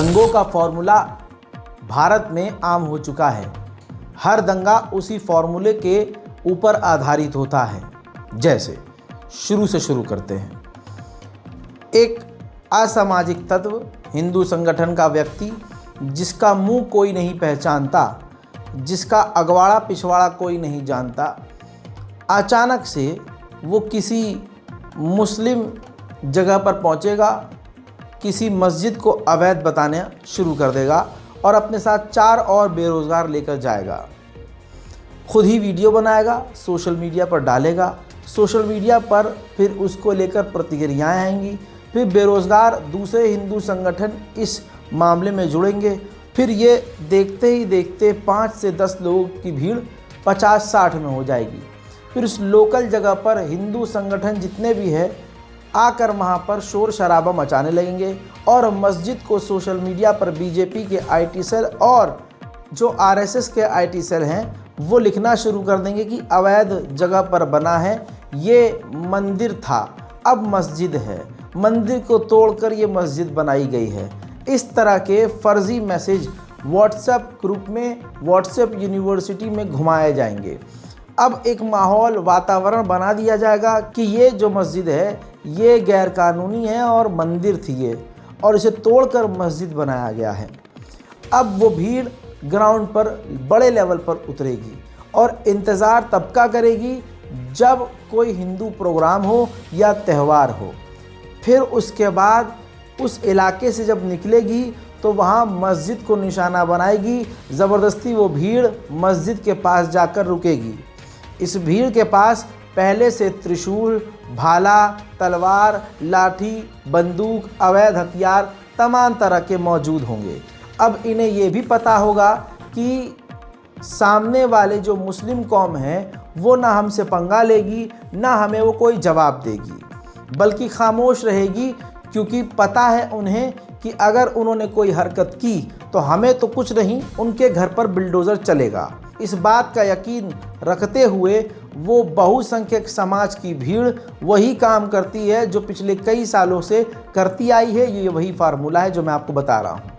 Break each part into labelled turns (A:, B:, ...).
A: दंगों का फॉर्मूला भारत में आम हो चुका है। हर दंगा उसी फॉर्मूले के ऊपर आधारित होता है। जैसे शुरू से शुरू करते हैं। एक असामाजिक तत्व, हिंदू संगठन का व्यक्ति जिसका मुंह कोई नहीं पहचानता, जिसका अगवाड़ा पिछवाड़ा कोई नहीं जानता, अचानक से वो किसी मुस्लिम जगह पर पहुंचेगा, किसी मस्जिद को अवैध बताना शुरू कर देगा और अपने साथ 4 और बेरोज़गार लेकर जाएगा। खुद ही वीडियो बनाएगा, सोशल मीडिया पर डालेगा। सोशल मीडिया पर फिर उसको लेकर प्रतिक्रियाएं आएंगी। फिर बेरोज़गार दूसरे हिंदू संगठन इस मामले में जुड़ेंगे। फिर ये देखते ही देखते 5 से 10 लोगों की भीड़ 50-60 में हो जाएगी। फिर उस लोकल जगह पर हिंदू संगठन जितने भी है आकर वहाँ पर शोर शराबा मचाने लगेंगे और मस्जिद को सोशल मीडिया पर बीजेपी के आईटी सेल और जो आरएसएस के आईटी सेल हैं वो लिखना शुरू कर देंगे कि अवैध जगह पर बना है, ये मंदिर था अब मस्जिद है, मंदिर को तोड़कर ये मस्जिद बनाई गई है। इस तरह के फर्जी मैसेज व्हाट्सएप ग्रुप में, व्हाट्सएप यूनिवर्सिटी में घुमाए जाएंगे। अब एक माहौल, वातावरण बना दिया जाएगा कि ये जो मस्जिद है ये गैरकानूनी है और मंदिर थी ये, और इसे तोड़कर मस्जिद बनाया गया है। अब वो भीड़ ग्राउंड पर बड़े लेवल पर उतरेगी और इंतज़ार तबका करेगी जब कोई हिंदू प्रोग्राम हो या त्यौहार हो। फिर उसके बाद उस इलाके से जब निकलेगी तो वहाँ मस्जिद को निशाना बनाएगी। ज़बरदस्ती वो भीड़ मस्जिद के पास जाकर रुकेगी। इस भीड़ के पास पहले से त्रिशूल, भाला, तलवार, लाठी, बंदूक, अवैध हथियार तमाम तरह के मौजूद होंगे। अब इन्हें ये भी पता होगा कि सामने वाले जो मुस्लिम कौम है वो ना हमसे पंगा लेगी, ना हमें वो कोई जवाब देगी, बल्कि खामोश रहेगी, क्योंकि पता है उन्हें कि अगर उन्होंने कोई हरकत की तो हमें तो कुछ नहीं, उनके घर पर बुलडोज़र चलेगा। इस बात का यकीन रखते हुए वो बहुसंख्यक समाज की भीड़ वही काम करती है जो पिछले कई सालों से करती आई है। ये वही फार्मूला है जो मैं आपको बता रहा हूँ।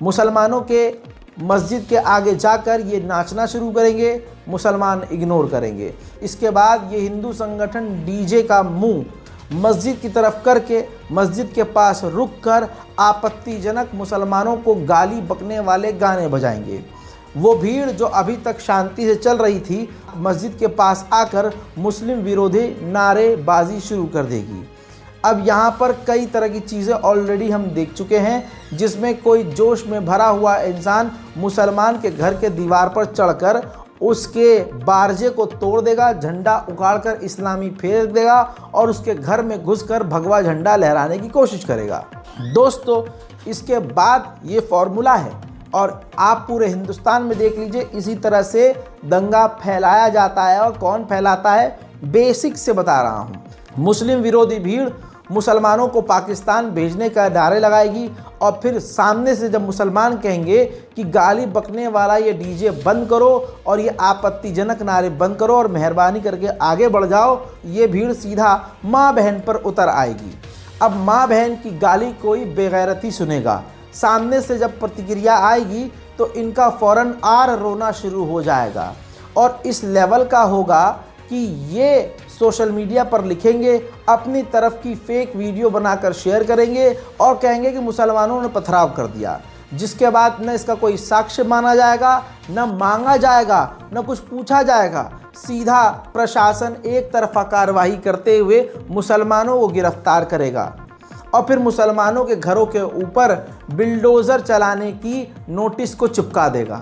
A: मुसलमानों के मस्जिद के आगे जाकर ये नाचना शुरू करेंगे, मुसलमान इग्नोर करेंगे। इसके बाद ये हिंदू संगठन डीजे का मुंह मस्जिद की तरफ करके मस्जिद के पास रुककर आपत्तिजनक मुसलमानों को गाली बकने वाले गाने बजाएंगे। वो भीड़ जो अभी तक शांति से चल रही थी मस्जिद के पास आकर मुस्लिम विरोधी नारेबाजी शुरू कर देगी। अब यहाँ पर कई तरह की चीज़ें ऑलरेडी हम देख चुके हैं, जिसमें कोई जोश में भरा हुआ इंसान मुसलमान के घर के दीवार पर चढ़कर उसके बारजे को तोड़ देगा, झंडा उखाड़कर इस्लामी फेंक देगा और उसके घर में घुसकर भगवा झंडा लहराने की कोशिश करेगा। दोस्तों, इसके बाद ये फॉर्मूला है और आप पूरे हिंदुस्तान में देख लीजिए इसी तरह से दंगा फैलाया जाता है। और कौन फैलाता है, बेसिक से बता रहा हूँ। मुस्लिम विरोधी भीड़ मुसलमानों को पाकिस्तान भेजने का नारे लगाएगी और फिर सामने से जब मुसलमान कहेंगे कि गाली बकने वाला ये डीजे बंद करो और ये आपत्तिजनक नारे बंद करो और मेहरबानी करके आगे बढ़ जाओ, ये भीड़ सीधा माँ बहन पर उतर आएगी। अब माँ बहन की गाली कोई बेगैरती सुनेगा, सामने से जब प्रतिक्रिया आएगी तो इनका फ़ौरन आर रोना शुरू हो जाएगा और इस लेवल का होगा कि ये सोशल मीडिया पर लिखेंगे, अपनी तरफ की फेक वीडियो बनाकर शेयर करेंगे और कहेंगे कि मुसलमानों ने पथराव कर दिया, जिसके बाद न इसका कोई साक्ष्य माना जाएगा, न मांगा जाएगा, न कुछ पूछा जाएगा। सीधा प्रशासन एक तरफा कार्रवाई करते हुए मुसलमानों को गिरफ्तार करेगा और फिर मुसलमानों के घरों के ऊपर बिल्डोज़र चलाने की नोटिस को चिपका देगा।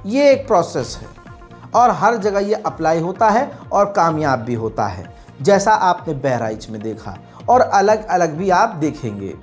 A: ये एक प्रोसेस है और हर जगह ये अप्लाई होता है और कामयाब भी होता है, जैसा आपने बहराइच में देखा और अलग अलग भी आप देखेंगे।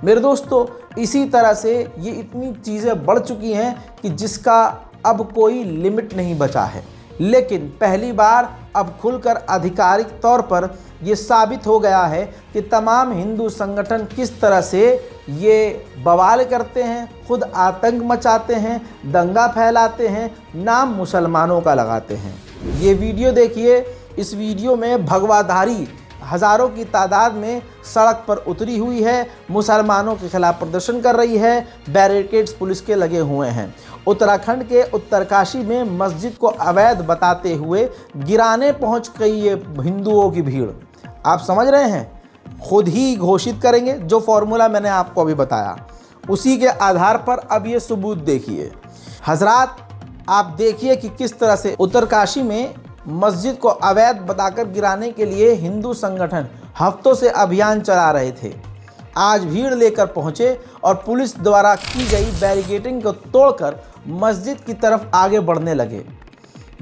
A: मेरे दोस्तों, इसी तरह से ये इतनी चीज़ें बढ़ चुकी हैं कि जिसका अब कोई लिमिट नहीं बचा है। लेकिन पहली बार अब खुलकर आधिकारिक तौर पर ये साबित हो गया है कि तमाम हिंदू संगठन किस तरह से ये बवाल करते हैं, खुद आतंक मचाते हैं, दंगा फैलाते हैं, नाम मुसलमानों का लगाते हैं। ये वीडियो देखिए, इस वीडियो में भगवाधारी हज़ारों की तादाद में सड़क पर उतरी हुई है, मुसलमानों के खिलाफ प्रदर्शन कर रही है, बैरिकेड्स पुलिस के लगे हुए हैं। उत्तराखंड के उत्तरकाशी में मस्जिद को अवैध बताते हुए गिराने पहुंच गई ये हिंदुओं की भीड़। आप समझ रहे हैं, खुद ही घोषित करेंगे। जो फॉर्मूला मैंने आपको अभी बताया उसी के आधार पर अब ये सबूत देखिए। हजरात, आप देखिए कि किस तरह से उत्तरकाशी में मस्जिद को अवैध बताकर गिराने के लिए हिंदू संगठन हफ्तों से अभियान चला रहे थे। आज भीड़ लेकर पहुंचे और पुलिस द्वारा की गई बैरिकेडिंग को तोड़कर मस्जिद की तरफ आगे बढ़ने लगे।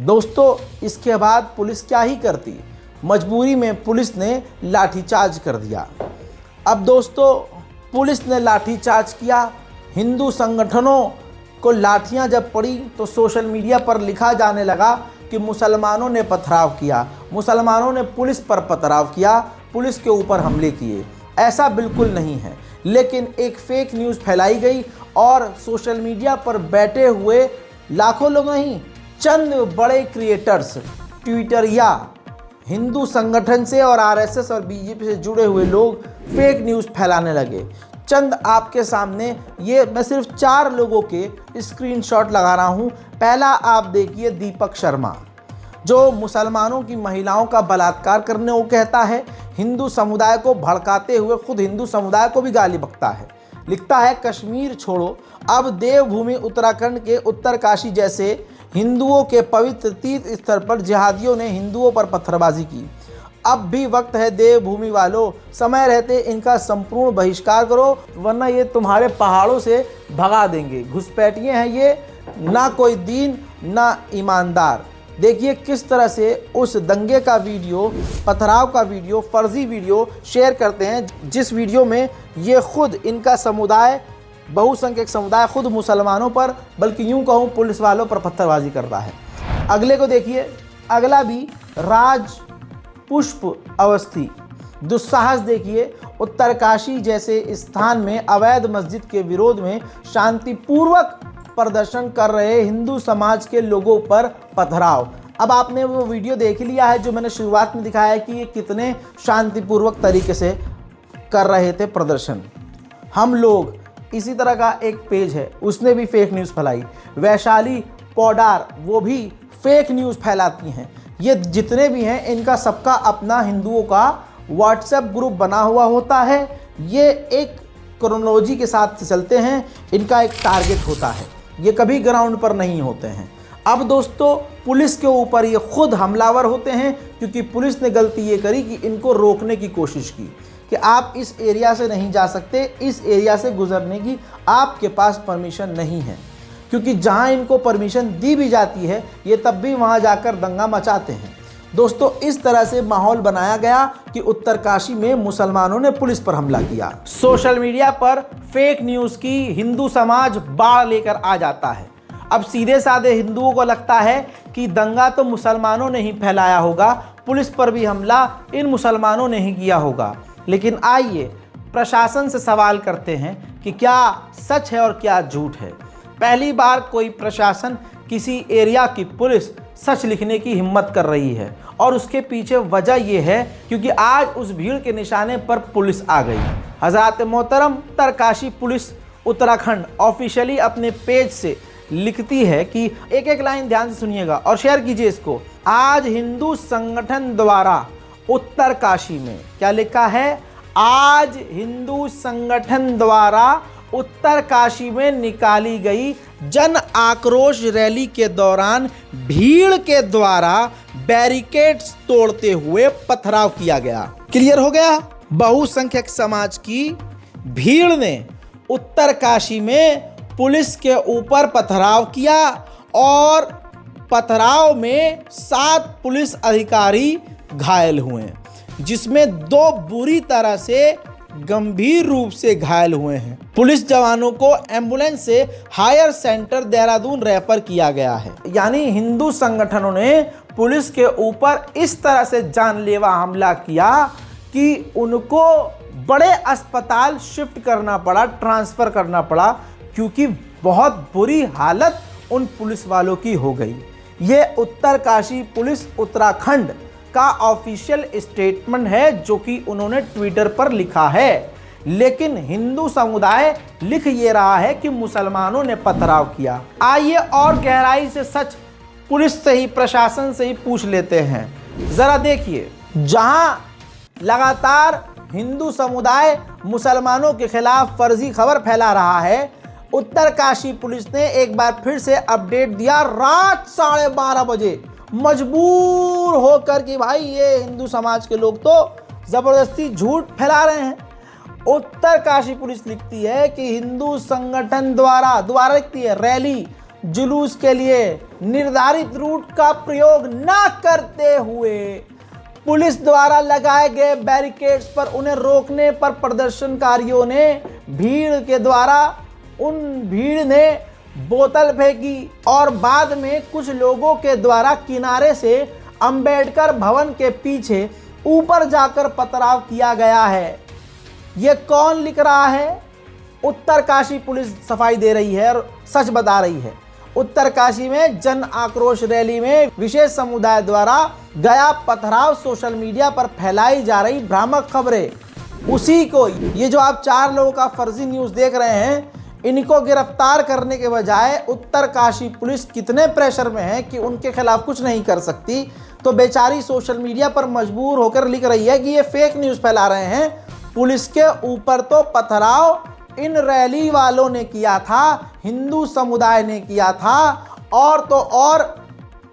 A: दोस्तों, इसके बाद पुलिस क्या ही करती, मजबूरी में पुलिस ने लाठीचार्ज कर दिया। अब दोस्तों, पुलिस ने लाठीचार्ज किया, हिंदू संगठनों को लाठियां जब पड़ी तो सोशल मीडिया पर लिखा जाने लगा कि मुसलमानों ने पथराव किया, मुसलमानों ने पुलिस पर पथराव किया, पुलिस के ऊपर हमले किए। ऐसा बिल्कुल नहीं है, लेकिन एक फेक न्यूज़ फैलाई गई और सोशल मीडिया पर बैठे हुए लाखों लोग नहीं, चंद बड़े क्रिएटर्स ट्विटर या हिंदू संगठन से और आरएसएस और बीजेपी से जुड़े हुए लोग फेक न्यूज़ फैलाने लगे। चंद आपके सामने ये मैं सिर्फ 4 लोगों के स्क्रीनशॉट लगा रहा हूँ। पहला आप देखिए, दीपक शर्मा, जो मुसलमानों की महिलाओं का बलात्कार करने को कहता है, हिंदू समुदाय को भड़काते हुए खुद हिंदू समुदाय को भी गाली बकता है। लिखता है, कश्मीर छोड़ो, अब देवभूमि उत्तराखंड के उत्तरकाशी जैसे हिंदुओं के पवित्र तीर्थ स्थल पर जिहादियों ने हिंदुओं पर पत्थरबाजी की। अब भी वक्त है देवभूमि वालों, समय रहते इनका संपूर्ण बहिष्कार करो, वरना ये तुम्हारे पहाड़ों से भगा देंगे। घुसपैठिए हैं ये, ना कोई दीन ना ईमानदार। देखिए किस तरह से उस दंगे का वीडियो, पथराव का वीडियो, फर्जी वीडियो शेयर करते हैं, जिस वीडियो में ये खुद इनका समुदाय, बहुसंख्यक समुदाय खुद मुसलमानों पर, बल्कि यूं कहूँ पुलिस वालों पर पत्थरबाजी करता है। अगले को देखिए, अगला भी राज पुष्प अवस्थी। दुस्साहस देखिए, उत्तरकाशी जैसे स्थान में अवैध मस्जिद के विरोध में शांतिपूर्वक प्रदर्शन कर रहे हिंदू समाज के लोगों पर पथराव। अब आपने वो वीडियो देख लिया है जो मैंने शुरुआत में दिखाया है कि ये कितने शांतिपूर्वक तरीके से कर रहे थे प्रदर्शन। हम लोग, इसी तरह का एक पेज है, उसने भी फेक न्यूज़ फैलाई। वैशाली पौडार, वो भी फेक न्यूज़ फैलाती हैं। ये जितने भी हैं, इनका सबका अपना हिंदुओं का व्हाट्सएप ग्रुप बना हुआ होता है। ये एक क्रोनोलॉजी के साथ चलते हैं, इनका एक टारगेट होता है, ये कभी ग्राउंड पर नहीं होते हैं। अब दोस्तों, पुलिस के ऊपर ये खुद हमलावर होते हैं, क्योंकि पुलिस ने गलती ये करी कि इनको रोकने की कोशिश की कि आप इस एरिया से नहीं जा सकते, इस एरिया से गुजरने की आपके पास परमिशन नहीं है। क्योंकि जहां इनको परमिशन दी भी जाती है, ये तब भी वहां जाकर दंगा मचाते हैं। दोस्तों, इस तरह से माहौल बनाया गया कि उत्तरकाशी में मुसलमानों ने पुलिस पर हमला किया। सोशल मीडिया पर फेक न्यूज़ की हिंदू समाज बाढ़ लेकर आ जाता है। अब सीधे साधे हिंदुओं को लगता है कि दंगा तो मुसलमानों ने ही फैलाया होगा, पुलिस पर भी हमला इन मुसलमानों ने ही किया होगा। लेकिन आइए प्रशासन से सवाल करते हैं कि क्या सच है और क्या झूठ है। पहली बार कोई प्रशासन किसी एरिया की पुलिस सच लिखने की हिम्मत कर रही है, और उसके पीछे वजह यह है क्योंकि आज उस भीड़ के निशाने पर पुलिस आ गई। हज़रात मोहतरम, उत्तरकाशी पुलिस उत्तराखंड ऑफिशियली अपने पेज से लिखती है कि एक एक लाइन ध्यान से सुनिएगा और शेयर कीजिए इसको। आज हिंदू संगठन द्वारा उत्तरकाशी में क्या लिखा है, आज हिंदू संगठन द्वारा उत्तरकाशी में निकाली गई जन आक्रोश रैली के दौरान भीड़ के द्वारा बैरिकेड्स तोड़ते हुए पथराव किया गया। क्लियर हो गया? बहुसंख्यक समाज की भीड़ ने उत्तरकाशी में पुलिस के ऊपर पथराव किया और पथराव में 7 पुलिस अधिकारी घायल हुए, जिसमें 2 बुरी तरह से गंभीर रूप से घायल हुए हैं। पुलिस जवानों को एम्बुलेंस से हायर सेंटर देहरादून रेफर किया गया है। यानी हिंदू संगठनों ने पुलिस के ऊपर इस तरह से जानलेवा हमला किया कि उनको बड़े अस्पताल शिफ्ट करना पड़ा, ट्रांसफ़र करना पड़ा, क्योंकि बहुत बुरी हालत उन पुलिस वालों की हो गई। ये उत्तरकाशी पुलिस उत्तराखंड का ऑफिशियल स्टेटमेंट है जो कि उन्होंने ट्विटर पर लिखा है। लेकिन हिंदू समुदाय लिख ये रहा है कि मुसलमानों ने पथराव किया। आइए और गहराई से सच पुलिस से ही, प्रशासन से ही पूछ लेते हैं। जरा देखिए, जहां लगातार हिंदू समुदाय मुसलमानों के खिलाफ फर्जी खबर फैला रहा है, उत्तरकाशी पुलिस ने एक बार फिर से अपडेट दिया रात 12:30 बजे, मजबूर होकर कि भाई ये हिंदू समाज के लोग तो जबरदस्ती झूठ फैला रहे हैं। उत्तरकाशी पुलिस लिखती है कि हिंदू संगठन द्वारा लिखती है, रैली जुलूस के लिए निर्धारित रूट का प्रयोग न करते हुए पुलिस द्वारा लगाए गए बैरिकेड्स पर उन्हें रोकने पर प्रदर्शनकारियों ने भीड़ ने बोतल फेंकी और बाद में कुछ लोगों के द्वारा किनारे से अंबेडकर भवन के पीछे ऊपर जाकर पथराव किया गया है। ये कौन लिख रहा है? उत्तरकाशी पुलिस सफाई दे रही है और सच बता रही है। उत्तरकाशी में जन आक्रोश रैली में विशेष समुदाय द्वारा गया पथराव सोशल मीडिया पर फैलाई जा रही भ्रामक खबरें, उसी को ये जो आप 4 लोगों का फर्जी न्यूज़ देख रहे हैं, इनको गिरफ्तार करने के बजाय उत्तरकाशी पुलिस कितने प्रेशर में है कि उनके खिलाफ कुछ नहीं कर सकती, तो बेचारी सोशल मीडिया पर मजबूर होकर लिख रही है कि ये फेक न्यूज़ फैला रहे हैं। पुलिस के ऊपर तो पथराव इन रैली वालों ने किया था, हिंदू समुदाय ने किया था, और तो और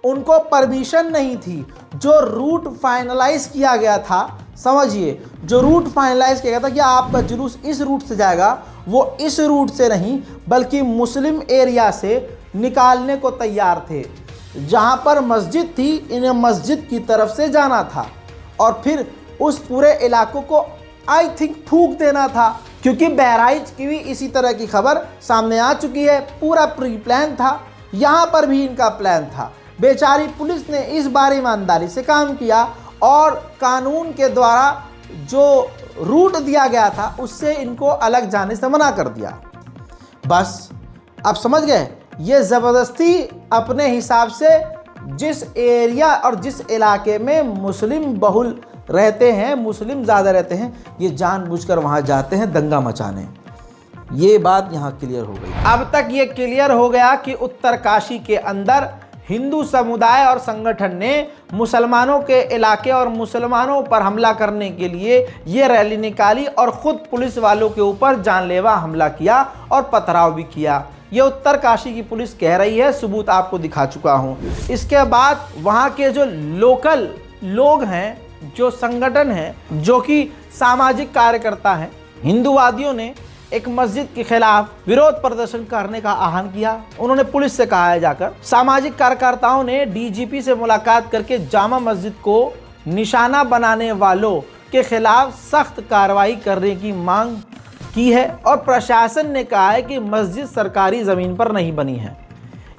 A: उनको परमिशन नहीं थी। जो रूट फाइनलाइज किया गया था, समझिए, जो रूट फाइनलाइज किया गया था कि आपका जुलूस इस रूट से जाएगा, वो इस रूट से नहीं बल्कि मुस्लिम एरिया से निकालने को तैयार थे। जहां पर मस्जिद थी, इन्हें मस्जिद की तरफ से जाना था और फिर उस पूरे इलाकों को आई थिंक फूंक देना था, क्योंकि बहराइच की भी इसी तरह की खबर सामने आ चुकी है। पूरा प्री प्लान था, यहाँ पर भी इनका प्लान था। बेचारी पुलिस ने इस बार ईमानदारी से काम किया और कानून के द्वारा जो रूट दिया गया था उससे इनको अलग जाने से मना कर दिया। बस अब समझ गए, ये ज़बरदस्ती अपने हिसाब से जिस एरिया और जिस इलाके में मुस्लिम बहुल रहते हैं, मुस्लिम ज़्यादा रहते हैं, ये जानबूझकर वहाँ जाते हैं दंगा मचाने। ये बात यहाँ क्लियर हो गई। अब तक ये क्लियर हो गया कि उत्तरकाशी के अंदर हिंदू समुदाय और संगठन ने मुसलमानों के इलाके और मुसलमानों पर हमला करने के लिए ये रैली निकाली और ख़ुद पुलिस वालों के ऊपर जानलेवा हमला किया और पथराव भी किया। ये उत्तरकाशी की पुलिस कह रही है, सबूत आपको दिखा चुका हूँ। इसके बाद वहाँ के जो लोकल लोग हैं, जो संगठन है, जो कि सामाजिक कार्यकर्ता हैं, हिंदूवादियों ने एक मस्जिद के खिलाफ विरोध प्रदर्शन करने का आह्वान किया। उन्होंने पुलिस से कहा है जाकर, सामाजिक कार्यकर्ताओं ने डीजीपी से मुलाकात करके जामा मस्जिद को निशाना बनाने वालों के खिलाफ सख्त कार्रवाई करने की मांग की है और प्रशासन ने कहा है कि मस्जिद सरकारी ज़मीन पर नहीं बनी है।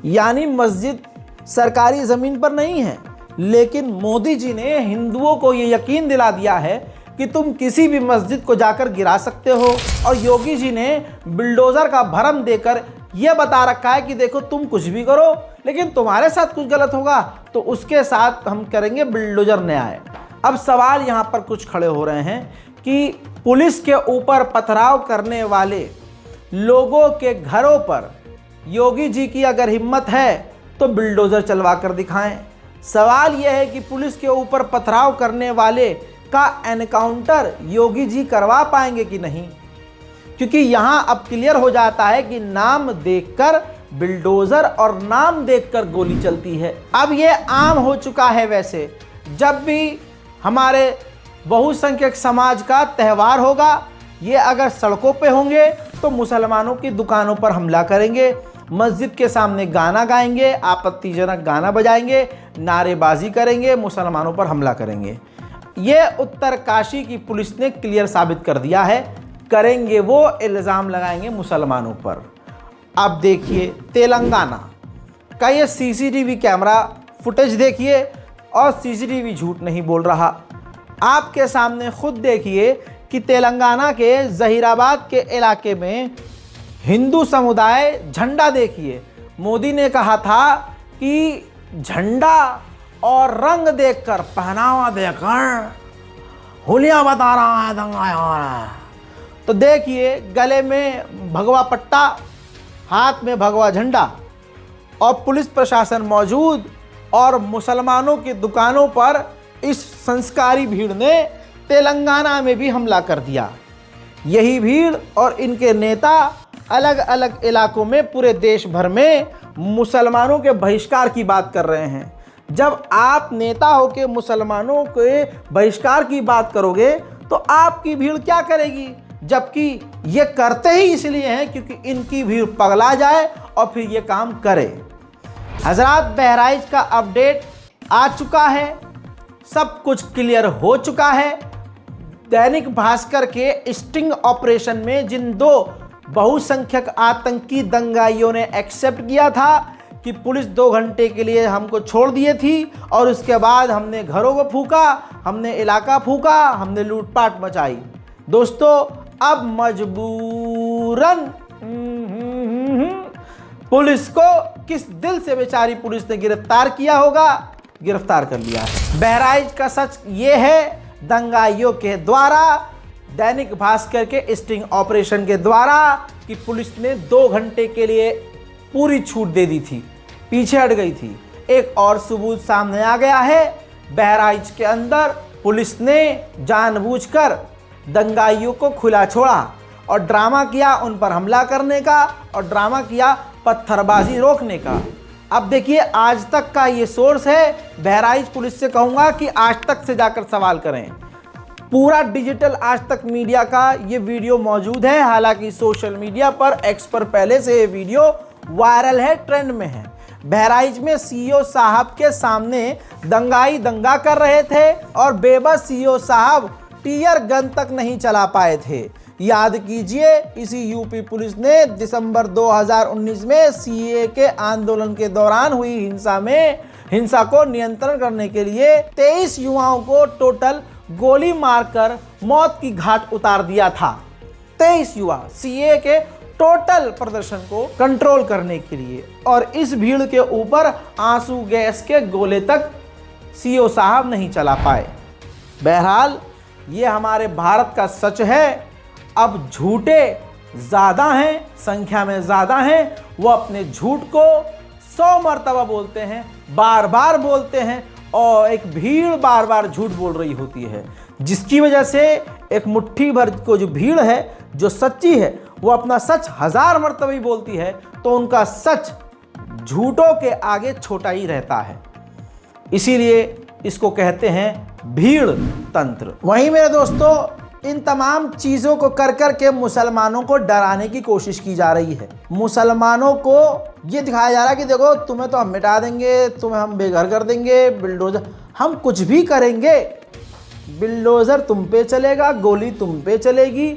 A: यानी मस्जिद सरकारी ज़मीन पर नहीं है, लेकिन मोदी जी ने हिंदुओं को ये यकीन दिला दिया है कि तुम किसी भी मस्जिद को जाकर गिरा सकते हो। और योगी जी ने बिल्डोज़र का भरम देकर यह बता रखा है कि देखो तुम कुछ भी करो, लेकिन तुम्हारे साथ कुछ गलत होगा तो उसके साथ हम करेंगे बिल्डोज़र न्याय। अब सवाल यहाँ पर कुछ खड़े हो रहे हैं कि पुलिस के ऊपर पथराव करने वाले लोगों के घरों पर योगी जी की अगर हिम्मत है तो बिल्डोज़र चलवा कर दिखाएं। सवाल यह है कि पुलिस के ऊपर पथराव करने वाले का एनकाउंटर योगी जी करवा पाएंगे कि नहीं, क्योंकि यहाँ अब क्लियर हो जाता है कि नाम देखकर बिल्डोज़र और नाम देखकर गोली चलती है। अब ये आम हो चुका है। वैसे जब भी हमारे बहुसंख्यक समाज का त्यौहार होगा, ये अगर सड़कों पे होंगे तो मुसलमानों की दुकानों पर हमला करेंगे, मस्जिद के सामने गाना गाएंगे, आपत्तिजनक गाना बजाएंगे, नारेबाजी करेंगे, मुसलमानों पर हमला करेंगे। ये उत्तरकाशी की पुलिस ने क्लियर साबित कर दिया है। करेंगे वो, इल्ज़ाम लगाएंगे मुसलमानों पर। अब देखिए तेलंगाना का ये सीसीटीवी कैमरा फुटेज देखिए, और सीसीटीवी झूठ नहीं बोल रहा। आपके सामने खुद देखिए कि तेलंगाना के जहीराबाद के इलाके में हिंदू समुदाय झंडा, देखिए मोदी ने कहा था कि झंडा और रंग देखकर, पहनावा देखकर हुलिया बता रहा है दंगा है। तो देखिए, गले में भगवा पट्टा, हाथ में भगवा झंडा और पुलिस प्रशासन मौजूद, और मुसलमानों की दुकानों पर इस संस्कारी भीड़ ने तेलंगाना में भी हमला कर दिया। यही भीड़ और इनके नेता अलग अलग इलाकों में पूरे देश भर में मुसलमानों के बहिष्कार की बात कर रहे हैं। जब आप नेता होकर मुसलमानों के बहिष्कार की बात करोगे तो आपकी भीड़ क्या करेगी, जबकि ये करते ही इसलिए हैं क्योंकि इनकी भीड़ पगला जाए और फिर ये काम करे। हजरात, बहराइच का अपडेट आ चुका है, सब कुछ क्लियर हो चुका है। दैनिक भास्कर के स्टिंग ऑपरेशन में जिन 2 बहुसंख्यक आतंकी दंगाइयों ने एक्सेप्ट किया था कि पुलिस 2 घंटे के लिए हमको छोड़ दिए थी, और उसके बाद हमने घरों को फूका, हमने इलाका फूका, हमने लूटपाट मचाई। दोस्तों, अब मजबूरन पुलिस को किस दिल से बेचारी पुलिस ने गिरफ्तार किया होगा, गिरफ्तार कर लिया है। बहराइच का सच ये है, दंगाइयों के द्वारा, दैनिक भास्कर के स्टिंग ऑपरेशन के द्वारा, कि पुलिस ने 2 घंटे के लिए पूरी छूट दे दी थी, पीछे हट गई थी। एक और सबूत सामने आ गया है, बहराइच के अंदर पुलिस ने जानबूझकर दंगाइयों को खुला छोड़ा और ड्रामा किया उन पर हमला करने का, और ड्रामा किया पत्थरबाजी रोकने का। अब देखिए, आज तक का ये सोर्स है, बहराइच पुलिस से कहूँगा कि आज तक से जाकर सवाल करें। पूरा डिजिटल आज तक मीडिया का ये वीडियो मौजूद है, हालांकि सोशल मीडिया पर एक्स पर पहले से ये वीडियो वायरल है, ट्रेंड में है। बहराइच में सीईओ साहब के सामने दंगाई दंगा कर रहे थे और बेबस सीईओ साहब टीयर गन तक नहीं चला पाए थे। याद कीजिए, इसी यूपी पुलिस ने दिसंबर 2019 में सीएए के आंदोलन के दौरान हुई हिंसा को नियंत्रण करने के लिए 23 युवाओं को टोटल गोली मारकर मौत की घाट उतार दिया था। 23 युवा सीएए के टोटल प्रदर्शन को कंट्रोल करने के लिए, और इस भीड़ के ऊपर आंसू गैस के गोले तक सीईओ साहब नहीं चला पाए। बहरहाल, ये हमारे भारत का सच है। अब झूठे ज़्यादा हैं, संख्या में ज़्यादा हैं, वो अपने झूठ को 100 मरतबा बोलते हैं, बार बार बोलते हैं, और एक भीड़ बार बार झूठ बोल रही होती है, जिसकी वजह से एक मुट्ठी भर को जो भीड़ है, जो सच्ची है, वो अपना सच 1000 मरतबा ही बोलती है, तो उनका सच झूठों के आगे छोटा ही रहता है। इसीलिए इसको कहते हैं भीड़ तंत्र। वहीं मेरे दोस्तों, इन तमाम चीज़ों को कर कर के मुसलमानों को डराने की कोशिश की जा रही है। मुसलमानों को ये दिखाया जा रहा है कि देखो, तुम्हें तो हम मिटा देंगे, तुम्हें हम बेघर कर देंगे, बिल्डोजर, हम कुछ भी करेंगे, बिल्डोजर तुम पे चलेगा, गोली तुम पे चलेगी,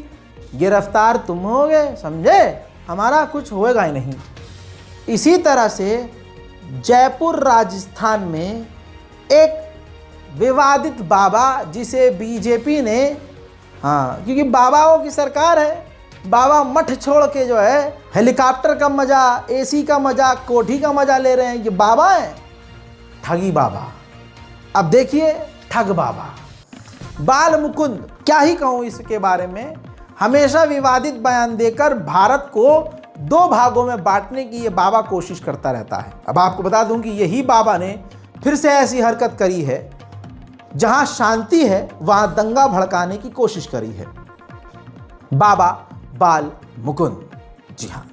A: गिरफ्तार तुम होगे, समझे, हमारा कुछ होएगा ही नहीं। इसी तरह से जयपुर राजस्थान में एक विवादित बाबा, जिसे बीजेपी ने, हाँ, क्योंकि बाबाओं की सरकार है, बाबा मठ छोड़ के जो है हेलीकॉप्टर का मजा, एसी का मजा, कोठी का मजा ले रहे हैं, ये बाबा हैं, ठगी बाबा। अब देखिए, ठग बाबा बाल मुकुंद, क्या ही कहूँ इसके बारे में, हमेशा विवादित बयान देकर भारत को 2 भागों में बांटने की ये बाबा कोशिश करता रहता है। अब आपको बता दूं कि यही बाबा ने फिर से ऐसी हरकत करी है, जहां शांति है वहां दंगा भड़काने की कोशिश करी है। बाबा बाल मुकुंद, जी हाँ,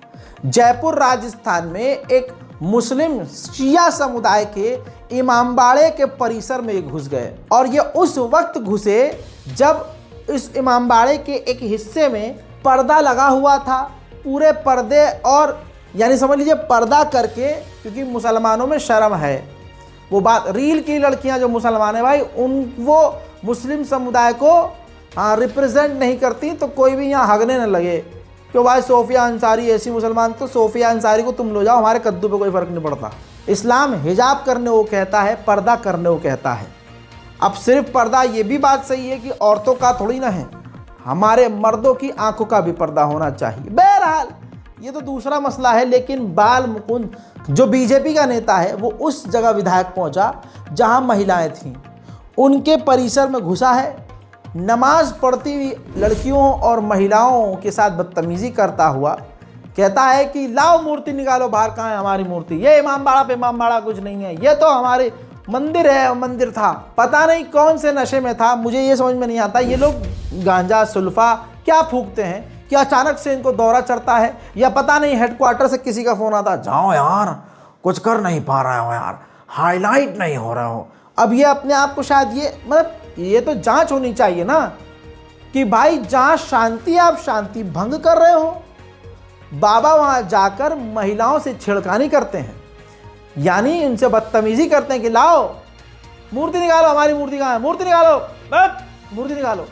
A: जयपुर राजस्थान में एक मुस्लिम शिया समुदाय के इमामबाड़े के परिसर में घुस गए, और ये उस वक्त घुसे जब इस इमामबाड़े के एक हिस्से में पर्दा लगा हुआ था, पूरे पर्दे, और यानी समझ लीजिए पर्दा करके, क्योंकि मुसलमानों में शर्म है, वो बात रील की लड़कियां जो मुसलमान है भाई, वो मुस्लिम समुदाय को रिप्रेजेंट नहीं करती, तो कोई भी यहाँ हगने न लगे क्यों भाई, सोफिया अंसारी ऐसी मुसलमान, तो सोफिया अंसारी को तुम लो जाओ, हमारे कद्दू पे कोई फ़र्क नहीं पड़ता। इस्लाम हिजाब करने को कहता है, पर्दा करने को कहता है। अब सिर्फ पर्दा, ये भी बात सही है कि औरतों का थोड़ी ना है, हमारे मर्दों की आंखों का भी पर्दा होना चाहिए। बहरहाल ये तो दूसरा मसला है, लेकिन बाल मुकुंद जो बीजेपी का नेता है वो उस जगह विधायक पहुंचा जहां महिलाएं थीं, उनके परिसर में घुसा है, नमाज पढ़ती हुई लड़कियों और महिलाओं के साथ बदतमीजी करता हुआ कहता है कि लाओ मूर्ति निकालो बाहर, कहाँ है हमारी मूर्ति, ये इमामबाड़ा पे इमामबाड़ा कुछ नहीं है, ये तो हमारे मंदिर है, मंदिर था। पता नहीं कौन से नशे में था, मुझे ये समझ में नहीं आता ये लोग गांजा सुल्फा क्या फूकते हैं कि अचानक से इनको दौरा चढ़ता है, या पता नहीं हेडक्वार्टर से किसी का फ़ोन आता, जाओ यार कुछ कर नहीं पा रहे हो यार, हाईलाइट नहीं हो रहा हो। अब ये अपने आप को शायद ये मतलब ये तो जांच होनी चाहिए ना कि भाई जहाँ शांति, आप शांति भंग कर रहे हो। बाबा वहाँ जाकर महिलाओं से छेड़खानी करते हैं, यानी उनसे बदतमीजी करते हैं कि लाओ मूर्ति निकालो, हमारी मूर्ति कहाँ है, मूर्ति निकालो, मूर्ति निकालो।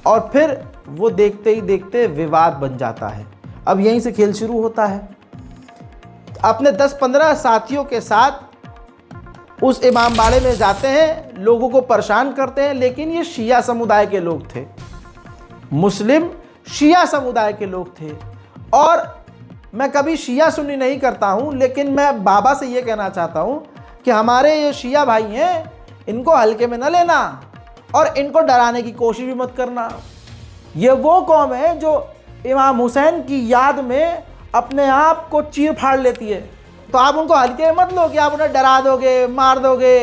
A: और फिर वो देखते ही देखते विवाद बन जाता है। अब यहीं से खेल शुरू होता है। अपने 10-15 साथियों के साथ उस इमामबाड़े में जाते हैं, लोगों को परेशान करते हैं, लेकिन ये शिया समुदाय के लोग थे, मुस्लिम शिया समुदाय के लोग थे। और मैं कभी शिया सुन्नी नहीं करता हूँ, लेकिन मैं बाबा से ये कहना चाहता हूँ कि हमारे ये शिया भाई हैं, इनको हल्के में न लेना और इनको डराने की कोशिश भी मत करना। ये वो कौम है जो इमाम हुसैन की याद में अपने आप को चीर फाड़ लेती है, तो आप उनको हल्के में मत लो कि आप उन्हें डरा दोगे, मार दोगे,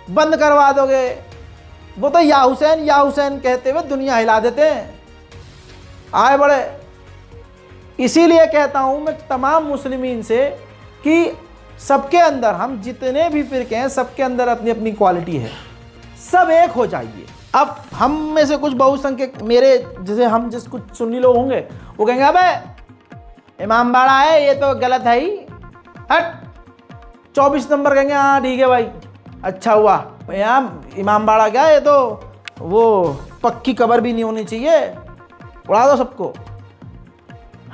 A: बंद करवा दोगे। वो तो या हुसैन कहते हुए दुनिया हिला देते हैं, आए बड़े। इसीलिए कहता हूँ मैं तमाम मुस्लिमीन से कि सबके अंदर, हम जितने भी फ़िरके हैं सबके अंदर अपनी अपनी क्वालिटी है, सब एक हो जाइए। अब हम में से कुछ बहुसंख्यक मेरे जैसे हम जिस कुछ सुन्नी लोग होंगे वो कहेंगे अबे इमामबाड़ा है ये तो गलत है ही, हट 24 नंबर कहेंगे हाँ ठीक है भाई अच्छा हुआ, यहाँ इमामबाड़ा क्या है, ये तो वो पक्की कब्र भी नहीं होनी चाहिए, उड़ा दो सबको।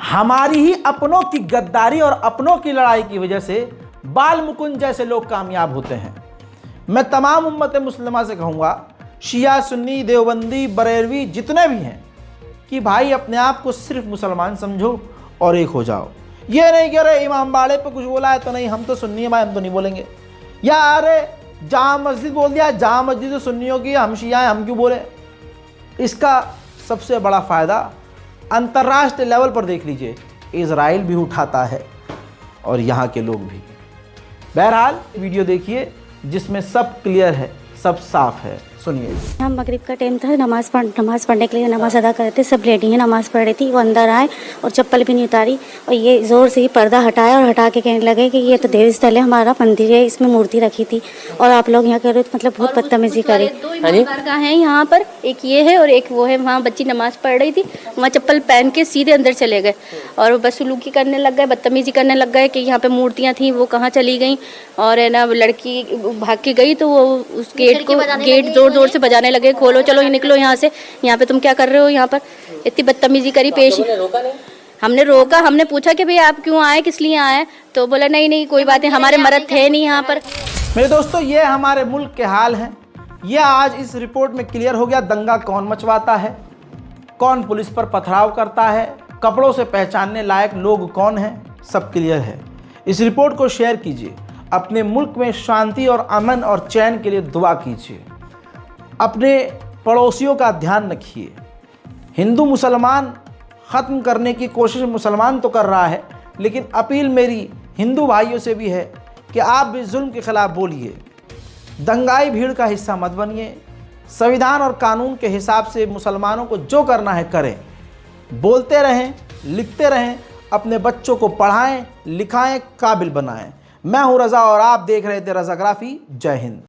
A: हमारी ही अपनों की गद्दारी और अपनों की लड़ाई की वजह से बाल मुकुंद जैसे लोग कामयाब होते हैं। मैं तमाम उम्मत मुस्लिमा से कहूँगा, शिया सुन्नी देवबंदी बरेलवी जितने भी हैं, कि भाई अपने आप को सिर्फ मुसलमान समझो और एक हो जाओ। ये नहीं कि अरे इमामबाड़े पे कुछ बोला है तो नहीं, हम तो सुन्नी हैं भाई, हम तो नहीं बोलेंगे, या अरे जामा मस्जिद बोल दिया, जामा मस्जिद तो सुन्नियों की, हम शिया हैं हम क्यों बोले। इसका सबसे बड़ा फ़ायदा अंतर्राष्ट्रीय लेवल पर देख लीजिए, इजराइल भी उठाता है और यहाँ के लोग भी। बहरहाल वीडियो देखिए जिसमें सब क्लियर है, सब साफ है, सुनिए।
B: हम मगरिब का टाइम था, नमाज पढ़ने के लिए नमाज अदा कर रहे थे, सब लेडीज़ नमाज पढ़ रही थी। वो अंदर आए और चप्पल भी नहीं उतारी और ये ज़ोर से ही पर्दा हटाया और हटा के कहने लगे कि ये तो देव स्थल है, हमारा मंदिर है, इसमें मूर्ति रखी थी और आप लोग यहाँ कह रहे हो, मतलब बहुत बदतमीजी करी।
C: दो इमामबारगाह हैं यहाँ पर, एक ये है और एक वो है। वहाँ बच्ची नमाज पढ़ रही थी, वहाँ चप्पल पहन के सीधे अंदर चले गए और बदसलूकी करने लग गए, बदतमीजी करने लग गए कि यहाँ पे मूर्तियाँ थी वो कहाँ चली गई। और है ना लड़की भाग के गई तो वो उस गेट जोर से बजाने लगे, खोलो चलो निकलो यहाँ से, यहाँ पे तुम क्या कर रहे हो, यहाँ पर इतनी बदतमीजी करी पेश। हमने रोका, हमने पूछा कि भाई आप क्यों आए, किस लिए आए, तो बोला नहीं कोई बात नहीं, हमारे मर्द थे नहीं यहाँ पर।
A: मेरे दोस्तों ये हमारे मुल्क के हाल हैं। ये आज इस रिपोर्ट में क्लियर हो गया, दंगा कौन मचवाता है, कौन पुलिस पर पथराव करता है, कपड़ों से पहचानने लायक लोग कौन हैं, सब क्लियर है। इस रिपोर्ट को शेयर कीजिए, अपने मुल्क में शांति और अमन और चैन के लिए दुआ कीजिए, अपने पड़ोसियों का ध्यान रखिए। हिंदू मुसलमान ख़त्म करने की कोशिश मुसलमान तो कर रहा है, लेकिन अपील मेरी हिंदू भाइयों से भी है कि आप भी जुल्म के ख़िलाफ़ बोलिए, दंगाई भीड़ का हिस्सा मत बनिए। संविधान और कानून के हिसाब से मुसलमानों को जो करना है करें, बोलते रहें, लिखते रहें, अपने बच्चों को पढ़ाएं, लिखाएं, काबिल बनाएं। मैं हूं रज़ा और आप देख रहे थे रज़ाग्राफी। जय हिंद।